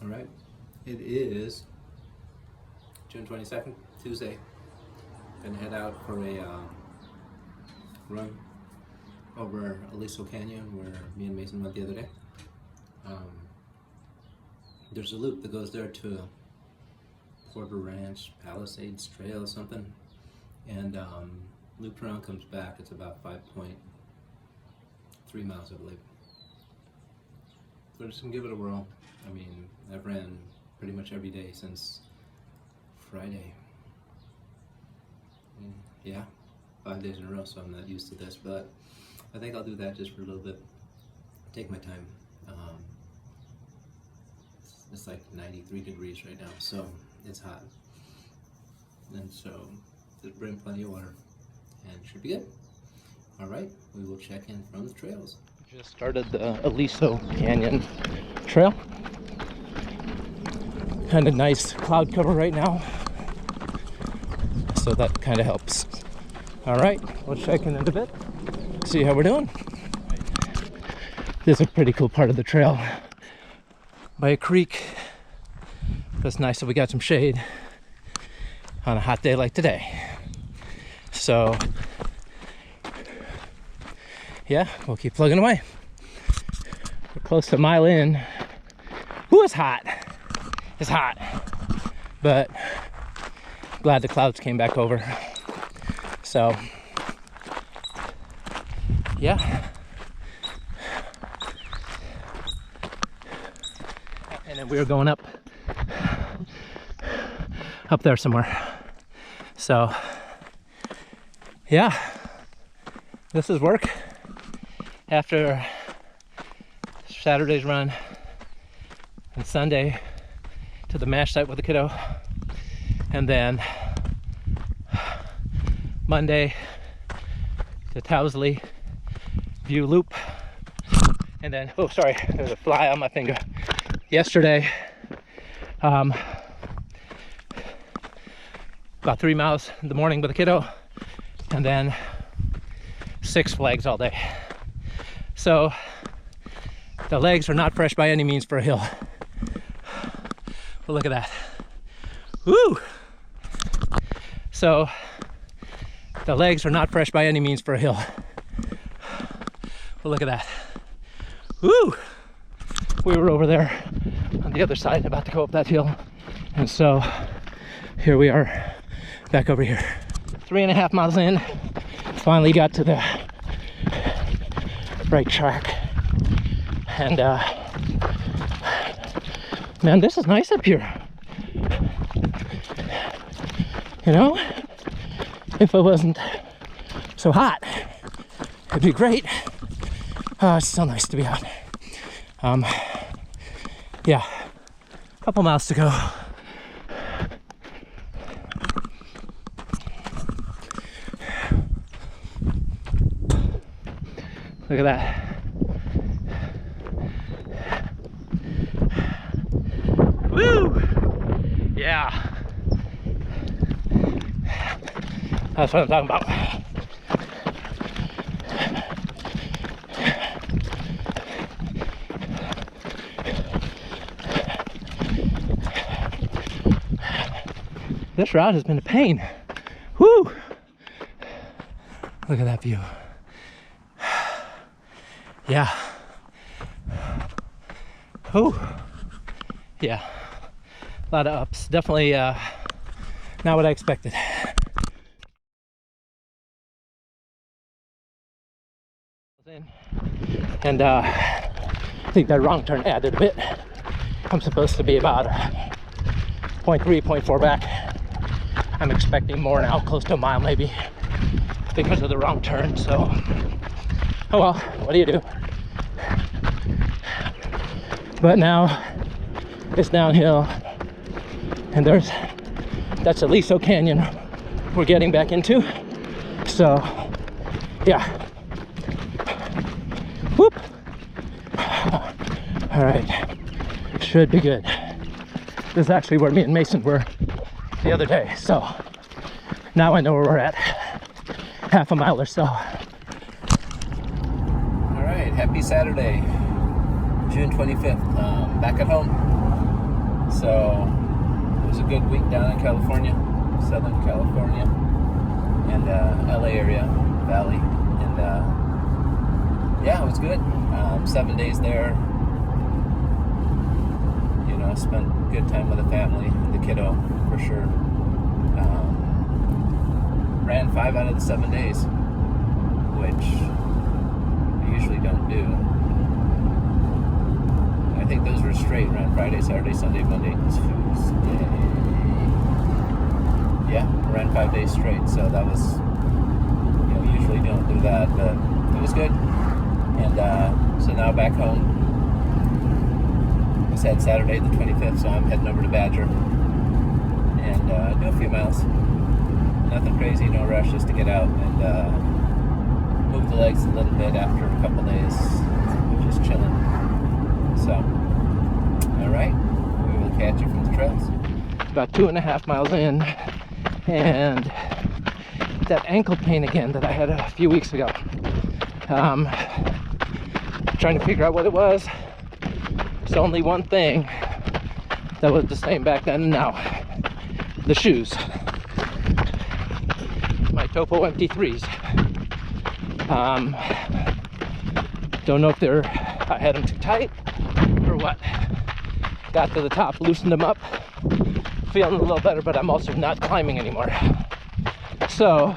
All right, it is June 22nd, Tuesday. Gonna head out for a run over Aliso Canyon where me and Mason went the other day. There's a loop that goes there to Ranch Palisades Trail or something, and looped around, comes back. It's about 5.3 miles, I believe. So just gonna give it a whirl. I mean, I've ran pretty much every day since Friday. Yeah, 5 days in a row, so I'm not used to this, but I think I'll do that just for a little bit. Take my time. It's like 93 degrees right now, so it's hot. And so just bring plenty of water and it should be good. All right, we will check in from the trails. Just started the Aliso Canyon trail. Kind of nice cloud cover right now, so that kind of helps. All right, we'll check in a bit, see how we're doing. This is a pretty cool part of the trail by a creek. It's nice that we got some shade on a hot day like today. So yeah, we'll keep plugging away. We're close to a mile in. Ooh, it's hot. It's hot. But glad the clouds came back over. So yeah. And then we were going up there somewhere. So yeah, this is work after Saturday's run and Sunday to the MASH site with the kiddo, and then Monday to Towsley View Loop, and then, oh sorry, there's a fly on my finger. Yesterday, about 3 miles in the morning with the kiddo, and then Six Flags all day. So the legs are not fresh by any means for a hill. But look at that. Woo! So the legs are not fresh by any means for a hill. But look at that. Woo! We were over there on the other side about to go up that hill, and so here we are back over here. 3.5 miles in, finally got to the right track, and man, this is nice up here. You know, if it wasn't so hot, it'd be great. It's so nice to be out. Yeah, a couple miles to go. Look at that. Woo! Yeah. That's what I'm talking about. This route has been a pain. Woo! Look at that view. Yeah. Oh. Yeah. A lot of ups. Definitely not what I expected. And I think that wrong turn added a bit. I'm supposed to be about 0.3, 0.4 back. I'm expecting more now, close to a mile maybe, because of the wrong turn. So, oh well, what do you do? But now it's downhill, and that's Aliso Canyon we're getting back into. So yeah. Whoop. All right, should be good. This is actually where me and Mason were the other day, so now I know where we're at. Half a mile or so. All right, happy Saturday, June 25th. Back at home. So it was a good week down in California, Southern California, and LA area, Valley, and yeah, it was good. 7 days there. You know, spent good time with the family, the kiddo, for sure. Ran 5 out of the 7 days, which I usually don't do. I think those were straight. Ran Friday, Saturday, Sunday, Monday, Tuesday. Yeah, ran 5 days straight. So that was, you know, usually don't do that, but it was good. And so now back home. I said Saturday the 25th, so I'm heading over to Badger and do a few miles. Nothing crazy, no rush, just to get out and move the legs a little bit after a couple days, just chilling. So, all right, we will catch you from the trails. About 2.5 miles in, and that ankle pain again that I had a few weeks ago. Trying to figure out what it was. There's only one thing that was the same back then and now: the shoes. My Topo MT3s. Don't know if I had them too tight or what. Got to the top, loosened them up, feeling a little better, but I'm also not climbing anymore. So,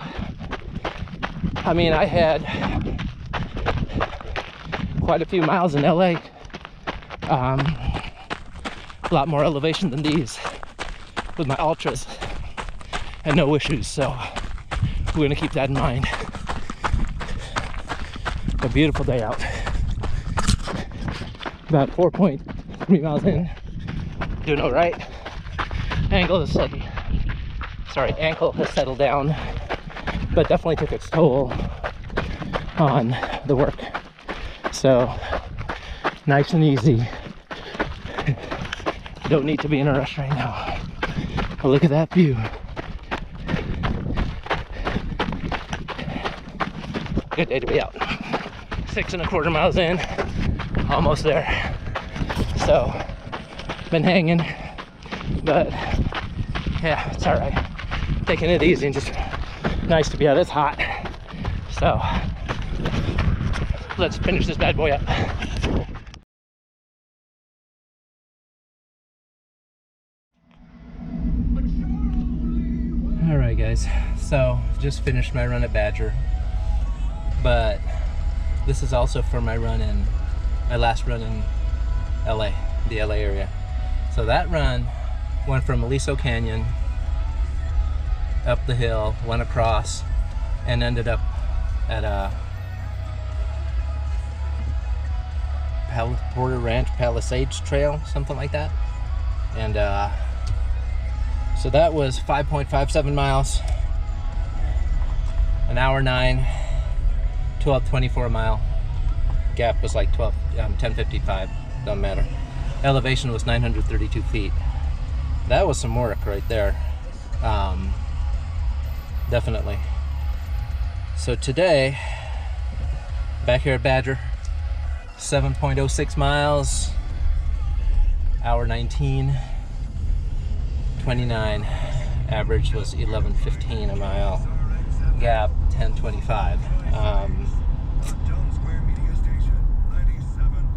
I mean, I had quite a few miles in LA. A lot more elevation than these with my ultras, and no issues, so we're gonna keep that in mind. A beautiful day out. About 4.3 miles in, doing all right. Ankle has settled down, but definitely took its toll on the work. So nice and easy. Don't need to be in a rush right now. Oh, look at that view. Good day to be out. 6.25 miles in, almost there. So, been hanging, but yeah, it's all right. Taking it easy and just nice to be out. It's hot. So, let's finish this bad boy up. All right, guys. So, just finished my run at Badger, but this is also for my last run in LA, the LA area. So that run went from Aliso Canyon up the hill, went across, and ended up at Ranch Palisades Trail, something like that. And so that was 5.57 miles, an hour 9, 12:24 mile. Gap was like 10:55, doesn't matter. Elevation was 932 feet. That was some work right there. Definitely. So today, back here at Badger, 7.06 miles, hour 19:29. Average was 11:15 a mile. Gap 10:25.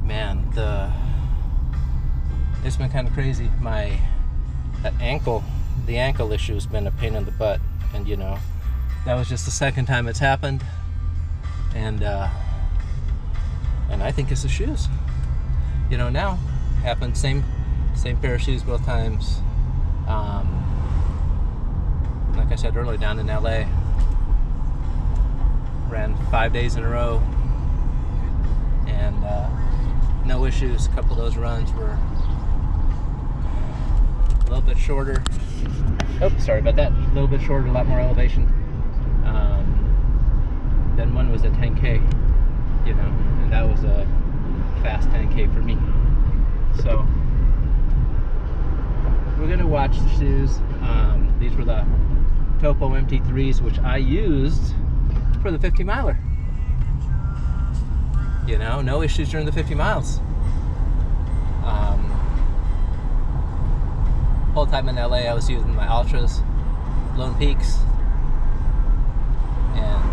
Man, it's been kind of crazy. The ankle issue has been a pain in the butt, and you know, that was just the second time it's happened, and I think it's the shoes. You know, now happened, same pair of shoes both times. Like I said earlier, down in LA, ran 5 days in a row, and no issues. A couple of those runs were a little bit shorter. Oh, sorry about that. A little bit shorter, a lot more elevation. Then one was a 10K, you know, and that was a fast 10K for me. So we're gonna watch the shoes. These were the Topo MT3s, which I used for the 50 miler. You know, no issues during the 50 miles. whole time in LA, I was using my Ultras, Lone Peaks, and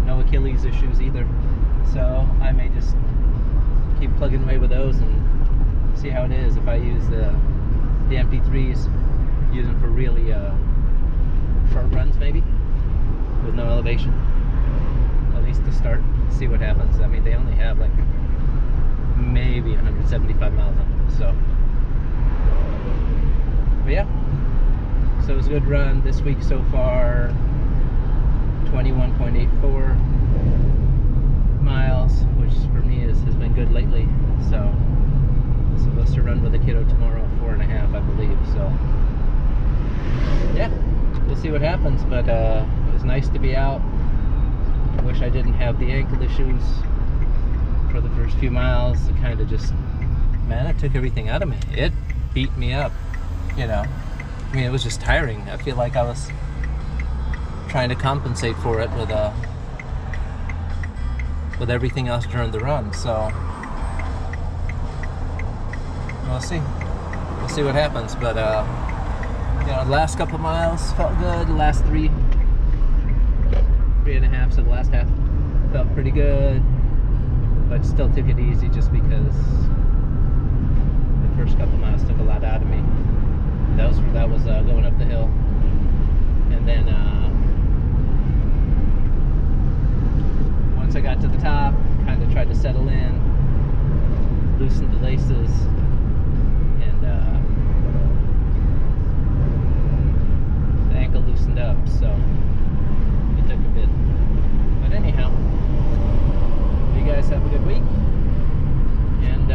no Achilles issues either. So I may just keep plugging away with those and see how it is. If I use the MP3s, use them for really short runs maybe, with no elevation, at least to start, see what happens. I mean, they only have like maybe 175 miles on them, so. But yeah, so it was a good run this week so far. 21.84 miles, which for me has been good lately. So I'm supposed to run with a kiddo tomorrow, 4.5, I believe. So yeah, we'll see what happens. But it was nice to be out. I wish I didn't have the ankle issues for the first few miles. It kind of just, man, it took everything out of me. It beat me up, you know. I mean, it was just tiring. I feel like I was trying to compensate for it with everything else during the run. So we'll see what happens. But you know, the last couple miles felt good. The last 3.5, so the last half felt pretty good, but still took it easy just because the first couple miles took a lot out of me. That was going up the hill, and then once I got to the top, kind of tried to settle in, loosened the laces, and the ankle loosened up, so it took a bit. But anyhow, you guys have a good week, and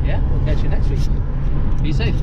yeah, we'll catch you next week. Be safe.